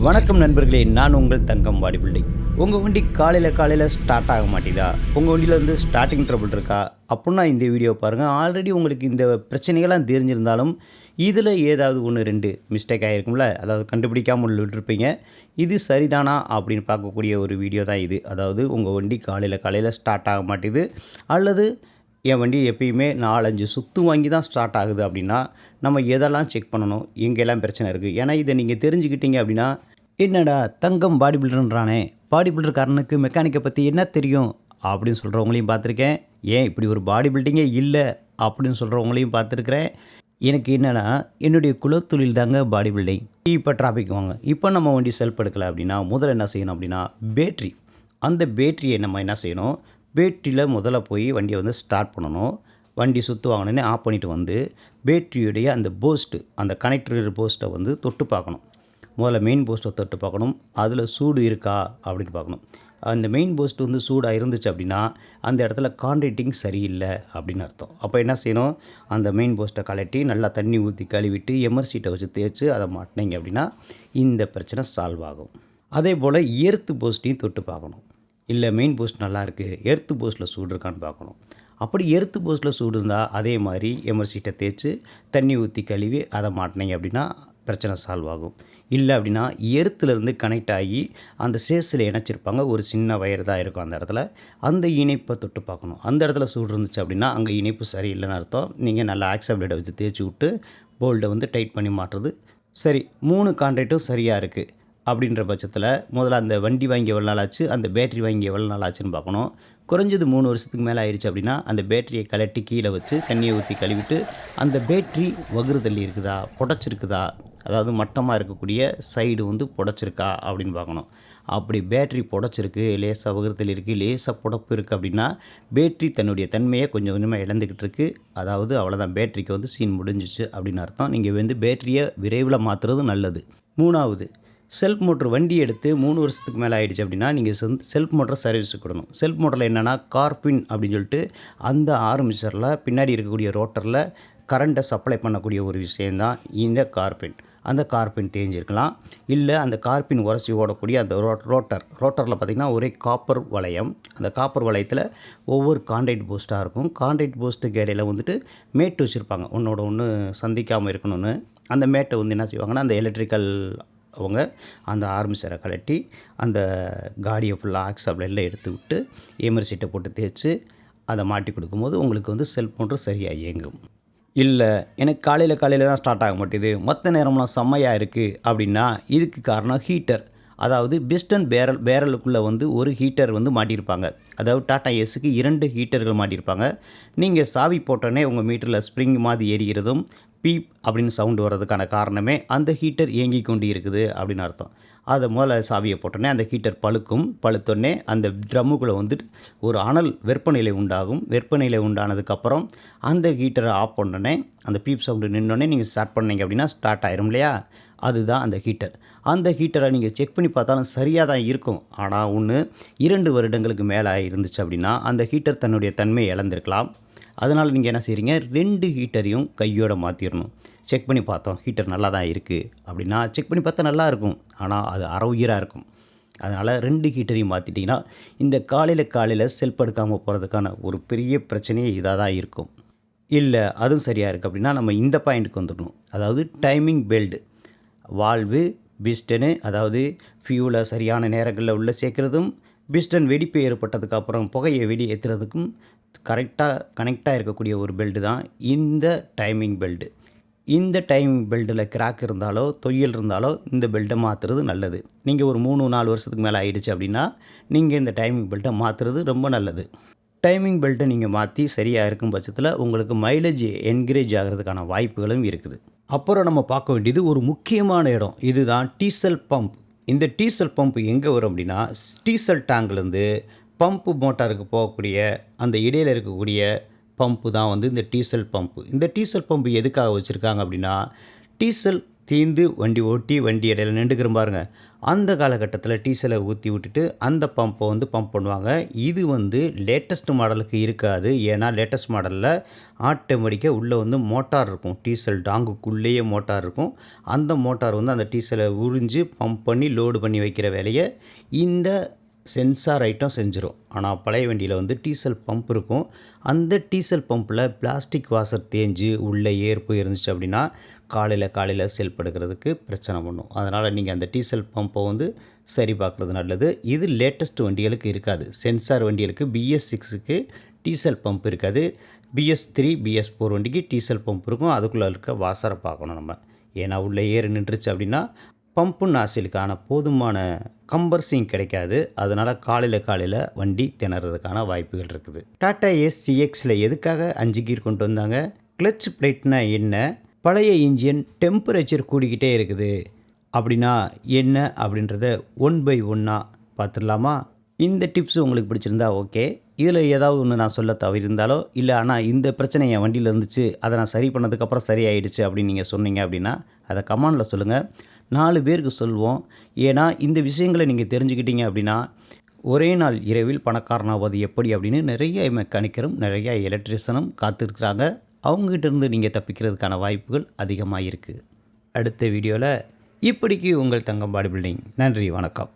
வணக்கம் நண்பர்களே, நான் உங்கள் தங்கம் பாடி பில்டிங். உங்கள் வண்டி காலையில் ஸ்டார்ட் ஆக மாட்டேதா? உங்கள் வண்டியில் வந்து ஸ்டார்டிங் ட்ரபிள் இருக்கா? அப்புடின்னா இந்த வீடியோ பாருங்கள். ஆல்ரெடி உங்களுக்கு இந்த பிரச்சனைகள்லாம் தெரிஞ்சிருந்தாலும் இதில் ஏதாவது 1, 2 மிஸ்டேக் ஆகிருக்கும்ல, அதாவது கண்டுபிடிக்காமல் விட்டுருப்பீங்க. இது சரிதானா அப்படின்னு பார்க்கக்கூடிய ஒரு வீடியோ தான் இது. அதாவது உங்கள் வண்டி காலையில் ஸ்டார்ட் ஆக மாட்டேது, அல்லது என் வண்டி எப்பயுமே 4, 5 சுற்று வாங்கி தான் ஸ்டார்ட் ஆகுது அப்படின்னா, நம்ம எதெல்லாம் செக் பண்ணணும், எங்கெல்லாம் பிரச்சனை இருக்குது? ஏன்னா இதை நீங்கள் தெரிஞ்சுக்கிட்டீங்க அப்படின்னா, என்னடா தங்கம் பாடி பில்டர்ன்றானே, பாடி பில்டர்காரனுக்கு மெக்கானிக்கை பற்றி என்ன தெரியும் அப்படின்னு சொல்கிறவங்களையும் பார்த்துருக்கேன். ஏன் இப்படி ஒரு பாடி பில்டிங்கே இல்லை அப்படின்னு சொல்கிறவங்களையும் பார்த்துருக்குறேன். எனக்கு என்னென்னா, என்னுடைய குலத்தொழில் தாங்க பாடி பில்டிங். இப்போ டிராஃபிக் வாங்க, இப்போ நம்ம வண்டி செல்ஃப் எடுக்கலை அப்படின்னா முதல்ல என்ன செய்யணும் அப்படின்னா, பேட்ரி. அந்த பேட்டரியை நம்ம என்ன செய்யணும், பேட்டரியில் முதல்ல போய் வண்டியை வந்து ஸ்டார்ட் பண்ணணும். வண்டி சுற்றுவாங்கன்னே ஆஃப் பண்ணிவிட்டு வந்து பேட்டரியுடைய அந்த போஸ்ட்டு, அந்த கனெக்டர் போஸ்ட்டை வந்து தொட்டு பார்க்கணும். முதல்ல மெயின் போஸ்ட்டை தொட்டு பார்க்கணும். அதில் சூடு இருக்கா அப்படின்னு பார்க்கணும். அந்த மெயின் போஸ்ட் வந்து சூடாக இருந்துச்சு அப்படின்னா அந்த இடத்துல கான்ட்ராக்டிங் சரியில்லை அப்படின்னு அர்த்தம். அப்போ என்ன செய்யணும், அந்த மெயின் போஸ்ட்டை கலட்டி நல்லா தண்ணி ஊற்றி கழுவிட்டு எமர்சீட்டை வச்சு தேய்ச்சி அதை மாட்டினீங்க அப்படின்னா இந்த பிரச்சனை சால்வ் ஆகும். அதே போல் எர்த்து போஸ்ட்டையும் தொட்டு பார்க்கணும். இல்லை மெயின் போஸ்ட் நல்லாயிருக்கு, எர்த்து போஸ்ட்டில் சூடு இருக்கான்னு பார்க்கணும். அப்படி எர்த்து போஸ்ட்டில் சூடு இருந்தால் அதே மாதிரி எமர்சீட்டை தேய்ச்சி தண்ணி ஊற்றி கழுவி அதை மாட்டினீங்க அப்படின்னா பிரச்சனை சால்வ் ஆகும். இல்லை அப்படின்னா எர்த்துலேருந்து கனெக்ட் ஆகி அந்த சேஸில் இணைச்சிருப்பாங்க, ஒரு சின்ன வயர் தான் இருக்கும் அந்த இடத்துல. அந்த இணைப்பை தொட்டு பார்க்கணும். அந்த இடத்துல சூடு இருந்துச்சு அப்படின்னா அங்கே இணைப்பு சரியில்லைன்னு அர்த்தம். நீங்கள் நல்லா ஆக்ஸல் பிளேடை வச்சு தேய்ச்சி விட்டு போல்டை வந்து டைட் பண்ணி மாட்டுறது சரி. 3 கான்ட்ராக்டும் சரியாக இருக்குது அப்படின்ற பட்சத்தில் முதல்ல அந்த வண்டி வாங்கி எவ்வளோ நாள் ஆச்சு, அந்த பேட்டரி வாங்கி எவ்வளோ நாள் ஆச்சுன்னு பார்க்கணும். குறைஞ்சது 3 வருஷத்துக்கு மேலே ஆயிடுச்சு அப்படின்னா அந்த பேட்டரியை கலட்டி கீழே வச்சு தண்ணியை ஊற்றி கழுவிட்டு அந்த பேட்டரி வகுறு தள்ளி இருக்குதா, புடைச்சிருக்குதா, அதாவது மட்டமாக இருக்கக்கூடிய சைடு வந்து புடைச்சிருக்கா அப்படின்னு பார்க்கணும். அப்படி பேட்டரி புடைச்சிருக்கு, லேசாக வகுறு தள்ளி இருக்குது, லேசாக புடப்பு இருக்குது அப்படின்னா பேட்டரி தன்னுடைய தன்மையை கொஞ்சம் கொஞ்சமாக இழந்துக்கிட்டு இருக்குது. அதாவது அவ்வளோதான், பேட்டரிக்கு வந்து சீன் முடிஞ்சிச்சு அப்படின்னு அர்த்தம். நீங்கள் வந்து பேட்டரியை விரைவில் மாற்றுறது நல்லது. 3வது, செல்ஃப் மோட்ரு வண்டி எடுத்து 3 வருஷத்துக்கு மேலே ஆகிடுச்சு அப்படின்னா நீங்கள் செல்ஃப் மோட்டரை சர்வீஸுக்கு கொடுக்கணும். செல்ஃப் மோட்டரில் என்னென்னா கார்பின் அப்படின்னு சொல்லிட்டு அந்த ஆர்மிச்சரில் பின்னாடி இருக்கக்கூடிய ரோட்டரில் கரண்ட்டை சப்ளை பண்ணக்கூடிய ஒரு விஷயந்தான் இந்த கார்பின். அந்த கார்பின் தேஞ்சிருக்கலாம். இல்லை அந்த கார்பின் உரசி ஓடக்கூடிய அந்த ரோட்டரில் பார்த்திங்கன்னா ஒரே காப்பர் வளையம். அந்த காப்பர் வளையத்தில் ஒவ்வொரு கான்ட்ராக்ட் போஸ்ட்டாக இருக்கும். கான்ட்ராக்ட் போஸ்ட்டுக்கு இடையில வந்துட்டு மேட்டு வச்சுருப்பாங்க, ஒன்றோட ஒன்று சந்திக்காமல் இருக்கணும்னு. அந்த மேட்டை வந்து என்ன செய்வாங்கன்னா அந்த எலக்ட்ரிக்கல் அவங்க அந்த ஆர்மிச்சரை கலட்டி அந்த காடியை ஃபுல்லாக ஆக்ஸாப்ளெல்லாம் எடுத்து விட்டு எமர்சீட்டை போட்டு தேய்ச்சி அதை மாட்டி கொடுக்கும்போது உங்களுக்கு வந்து செல்ஃப் மோட்டர் சரியாக இயங்கும். இல்லை எனக்கு காலையில் தான் ஸ்டார்ட் ஆக மாட்டேது, மற்ற நேரம்லாம் செம்மையாக இருக்குது அப்படின்னா இதுக்கு காரணம் ஹீட்டர். அதாவது பிஸ்டன் பேரலுக்குள்ளே வந்து ஒரு ஹீட்டர் வந்து மாட்டியிருப்பாங்க. அதாவது டாட்டா ஏஸுக்கு 2 ஹீட்டர்கள் மாட்டியிருப்பாங்க. நீங்கள் சாவி போட்டோன்னே உங்கள் மீட்டரில் ஸ்ப்ரிங் மாதிரி எரிகிறதும் பீப் அப்படின்னு சவுண்டு வர்றதுக்கான காரணமே அந்த ஹீட்டர் இயங்கி கொண்டு இருக்குது அப்படின்னு அர்த்தம். அதை முதல்ல சாவியை போட்டோன்னே அந்த ஹீட்டர் பழுத்தோடனே அந்த ட்ரம்முக்குள்ளே வந்துட்டு ஒரு அனல் வெப்பநிலை உண்டாகும். வெப்பநிலை உண்டானதுக்கப்புறம் அந்த ஹீட்டரை ஆஃப் பண்ணோடனே அந்த பீப் சவுண்டு நின்னோடனே நீங்கள் ஸ்டார்ட் பண்ணீங்க அப்படின்னா ஸ்டார்ட் ஆயிரும் இல்லையா, அதுதான் அந்த ஹீட்டர். அந்த ஹீட்டரை நீங்கள் செக் பண்ணி பார்த்தாலும் சரியாக தான் இருக்கும். ஆனால் 2 வருடங்களுக்கு மேலே இருந்துச்சு அப்படின்னா அந்த ஹீட்டர் தன்னுடைய தன்மையை இழந்திருக்கலாம். அதனால் நீங்கள் என்ன செய்கிறீங்க, 2 ஹீட்டரையும் கையோடு மாற்றிடணும். செக் பண்ணி பார்த்தோம் ஹீட்டர் நல்லா தான் இருக்குது அப்படின்னா செக் பண்ணி பார்த்தா நல்லாயிருக்கும், ஆனால் அது அரை உயிராக இருக்கும். அதனால் 2 ஹீட்டரையும் மாற்றிட்டிங்கன்னா இந்த காலையில் செல்ஃப் எடுக்காமல் போகிறதுக்கான ஒரு பெரிய பிரச்சனையே இதாக தான் இருக்கும். இல்லை அதுவும் சரியாக இருக்குது அப்படின்னா நம்ம இந்த பாயிண்ட்டுக்கு வந்துடணும். அதாவது டைமிங் பெல்டு, வால்வு, பிஸ்டனு, அதாவது ஃபியூலை சரியான நேரங்களில் உள்ளே சேர்க்குறதும், பிஸ்டன் வெடிப்பு ஏற்பட்டதுக்கப்புறம் புகையை ஏற்றுறதுக்கும் கரெக்டாக கனெக்டாக இருக்கக்கூடிய ஒரு பெல்ட்டு தான் இந்த டைமிங் பெல்ட்டு. இந்த டைமிங் பெல்ட்டில் கிராக் இருந்தாலோ தொய்யல் இருந்தாலோ இந்த பெல்ட்டை மாற்றுறது நல்லது. நீங்கள் ஒரு 3-4 வருஷத்துக்கு மேலே ஆகிடுச்சு அப்படின்னா நீங்கள் இந்த டைமிங் பெல்ட்டை மாற்றுறது ரொம்ப நல்லது. டைமிங் பெல்ட்டை நீங்கள் மாற்றி சரியாக இருக்கும் பட்சத்தில் உங்களுக்கு மைலேஜ் என்கரேஜ் ஆகிறதுக்கான வாய்ப்புகளும் இருக்குது. அப்புறம் நம்ம பார்க்க வேண்டியது ஒரு முக்கியமான இடம், இதுதான் டீசல் பம்ப். இந்த டீசல் பம்ப் எங்கே வரும் அப்படின்னா டீசல் டேங்க்லேருந்து பம்ப்பு மோட்டாருக்கு போகக்கூடிய அந்த இடையில் இருக்கக்கூடிய பம்ப்பு தான் வந்து இந்த டீசல் பம்ப்பு. இந்த டீசல் பம்ப்பு எதுக்காக வச்சுருக்காங்க அப்படின்னா டீசல் தீர்ந்து வண்டி ஓட்டி வண்டி இடையில நின்றுக்கிறோம் பாருங்க, அந்த காலகட்டத்தில் டீசலை ஊற்றி விட்டுட்டு அந்த பம்பை வந்து பம்ப் பண்ணுவாங்க. இது வந்து லேட்டஸ்ட் மாடலுக்கு இருக்காது. ஏன்னா லேட்டஸ்ட் மாடலில் ஆட்டோமேட்டிக்காக உள்ளே வந்து மோட்டார் இருக்கும். டீசல் டாங்குக்குள்ளேயே மோட்டார் இருக்கும். அந்த மோட்டார் வந்து அந்த டீசலை உறிஞ்சு பம்ப் பண்ணி லோடு பண்ணி வைக்கிற வேலையை இந்த சென்சார் ஐட்டம் செஞ்சிடும். ஆனால் பழைய வண்டியில் வந்து டீசல் பம்ப் இருக்கும். அந்த டீசல் பம்பில் பிளாஸ்டிக் வாசர் தேஞ்சு உள்ளே ஏற்பு இருந்துச்சு அப்படின்னா காலையில் செயல்படுகிறதுக்கு பிரச்சனை பண்ணும். அதனால் நீங்கள் அந்த டீசல் பம்பை வந்து சரி பார்க்குறது நல்லது. இது லேட்டஸ்ட் வண்டிகளுக்கு இருக்காது. சென்சார் வண்டிகளுக்கு BS6க்கு டீசல் பம்ப் இருக்காது. BS3 BS4 வண்டிக்கு டீசல் பம்ப் இருக்கும். அதுக்குள்ளே இருக்க வாசரை பார்க்கணும் நம்ம. ஏன்னா உள்ளே ஏறு நின்றுச்சு அப்படின்னா பம்பு நாசிலுக்கான போதுமான கம்பர்சிங் கிடைக்காது. அதனால் காலையில் வண்டி திணறதுக்கான வாய்ப்புகள் இருக்குது. டாடா ஏஸ் CXல எதுக்காக 5 கீர் கொண்டு வந்தாங்க? கிளச் பிளேட்னா என்ன? பழைய இன்ஜின் டெம்பரேச்சர் கூடிக்கிட்டே இருக்குது அப்படின்னா என்ன அப்படின்றத 1 by 1 பார்த்துடலாமா? இந்த டிப்ஸ் உங்களுக்கு பிடிச்சிருந்தா ஓகே. இதில் ஏதாவது ஒன்று நான் சொல்ல தவிர்ந்தாலோ இல்லை ஆனால் இந்த பிரச்சனை என் வண்டியில் இருந்துச்சு, அதை நான் சரி பண்ணதுக்கப்புறம் சரியாயிடுச்சு அப்படின்னு நீங்கள் சொன்னீங்க அப்படின்னா அதை கமெண்டில் சொல்லுங்கள். 4 பேருக்கு சொல்வோம். ஏன்னா இந்த விஷயங்களை நீங்கள் தெரிஞ்சுக்கிட்டீங்க அப்படின்னா ஒரே நாள் இரவில் பணக்காரனாவது எப்படி அப்படின்னு நிறைய மெக்கானிக்கரும் நிறைய எலக்ட்ரிஷியனும் காத்திருக்கிறாங்க. அவங்ககிட்ட இருந்து நீங்கள் தப்பிக்கிறதுக்கான வாய்ப்புகள் அதிகமாக இருக்குது. அடுத்த வீடியோவில் இப்படிக்கு உங்கள் தங்கம் பாடி பில்டிங். நன்றி, வணக்கம்.